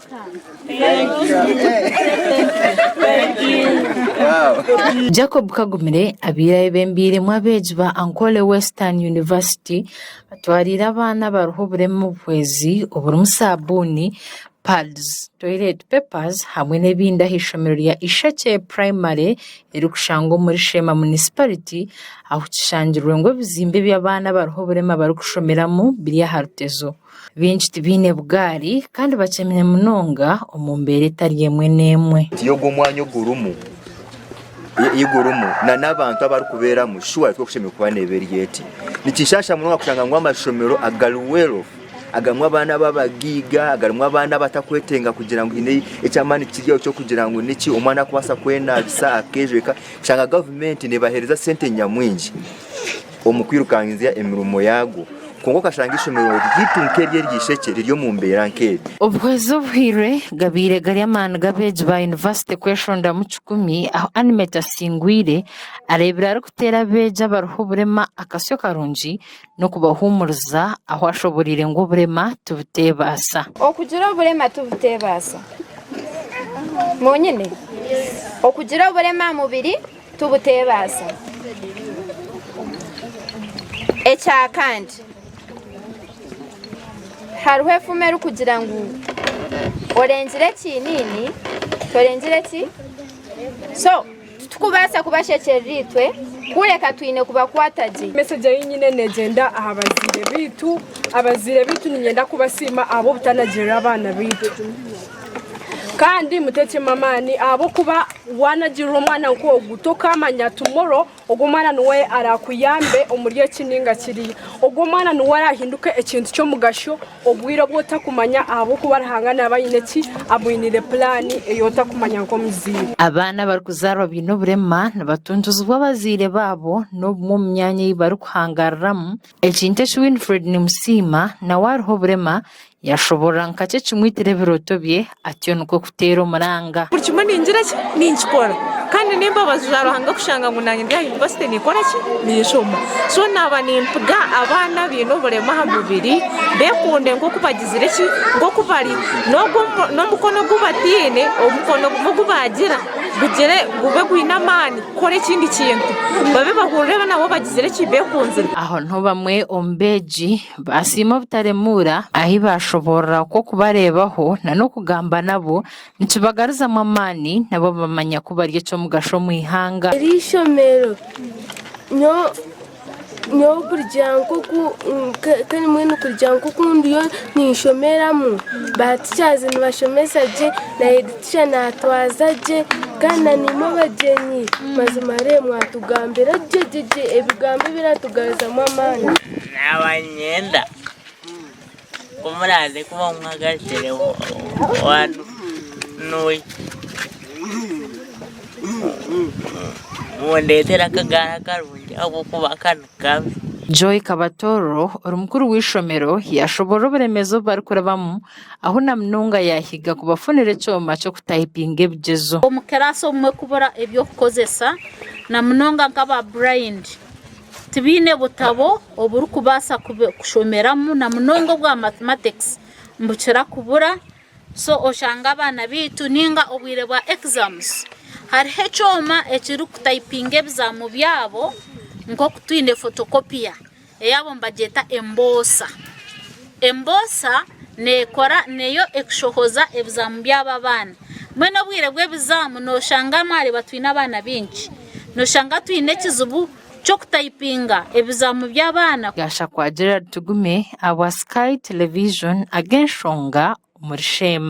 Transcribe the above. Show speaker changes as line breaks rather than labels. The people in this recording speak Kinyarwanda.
welcome. Thank you.
Wow. Jacob Kagumire abiraye bembire mwabeji ba Ankole Western University batwarira abana baruho buremu bwezi oburumu sabuni pads toilet papers hamwe n'ebindi aho ishomero rya Isheke Primary irukushango muri Shema Municipality aho kishangirwe ngo bizimbe by'abana baruho burema barukushomeramo biri harutezo binchi tibine bugari kandi bacemene munonga omumbere tariyemwe nemwe
tiyogo mwanyo gurumu y'igurumu na n'abantu abarukubera mu shuwa two kushemye kubaneberiyeti nikishasha munonga kushanga ngo amashomero agaruwero agamwa abana babagiga agamwa abana batakwetenga kugira ngo ine ecyamani kiryo cyo kugira ngo niki umwana kubasa kwena bisa akejeka kushanga government ne bahereza sente nyamwinji omukwirukangiza emirumo yago kongo kashanga ishomero ryitunkeriye ryisheke ryo mu mbera nkeri
obwezo bwire gabire gariamana gabeje ba university kweshonda mu 10 aho animator singwire arebera ari kutera beje baruho burema akasyo karunji no kubahumuriza aho ashoborire ngo burema tubutebasa
okugira burema tubutebasa monyene okugira burema mubiri tubutebasa echa kandi haruho efumero kugira ngo orenzire kinini torenzire ki so tukubasa kubashekeritwe kureka twine kuba kwataje
message yinyine negenda abazire bitu ninyenda kubasima abo butanagirira abana bitu kandi muteke mamani abo kuba wanagira umwana ngo gutoka amanya tomorrow ogumana nuwe arakuyambe omuriye kininga kiri ogumana nuwe arahinduke ekintu cyo mugasho obwira bwota kumanya abo kuba rahangana abayineki abwinire plan eyota kumanya ngo muzire
abana barukuzarwa bino burema nabatunduzwa bazire babo no mu myanya yibarukuhangaramo ekinte Winfred ni musima na warho burema yashobora nkace cumwitire birotobye atyo nuko kutero maranga
burimo ningira ninchikora kandi nimba bazujaro hanga kushanga ngo nange ndi university nikora ki nishoma so naba nimpiga abana bino burema habubiri bekunde ngo kubagizire ki ngo kubari no mukono gubatine omukono mugubagira bugere gube gwinamani kore kindi kintu babe bahurira nabo bagizire ki bekunze
aho nto bamwe ombeji basima butaremura ahi bashobora ko kubarebaho na no kugamba nabo nicibagariza mamani nabo bamanya kubarye cyo mugasho mwihanga
rishomero nyo kuryango kandi mwene kuryango kundi yo nishomeramo batichaze nibashomesaje na editisha natwazaje kana nimo bagenyi mazimare mwatugambira jejeje ebigambo biratugaza mamana
nabanyenda kumuraze kuba mwagashire wanu noy mwendetera kagara karungi abo kubakana kabi
Joy Kabatoro urumukuru w'ishomero yashobora buremezo barukurabamo aho namnunga yahiga kubafunire cyoma cyo kutayipinga bigezo
omukeraso umwe kubora ebyo kukozesa namnunga nkaba blind tibine butabo oburu kubasa kushomeramo namnunga bwa mathematics mbucira kubura so oshanga abana bitu ninga obwire bwa exams hari hechoma ekiru kutayipinga ebizamu byabo ngo kutwine photocopia eyabo mbageta embosa nekora neyo ekushohoza ebizamu byaba bana mwene bwire bw'ebizamu no shanga mari batwina abana binchi no shanga twine kizubu cyo kutayipinga ebizamu by'abana
gasha kwa Gerard Tugume awa Sky Television agenshonga muri Shema.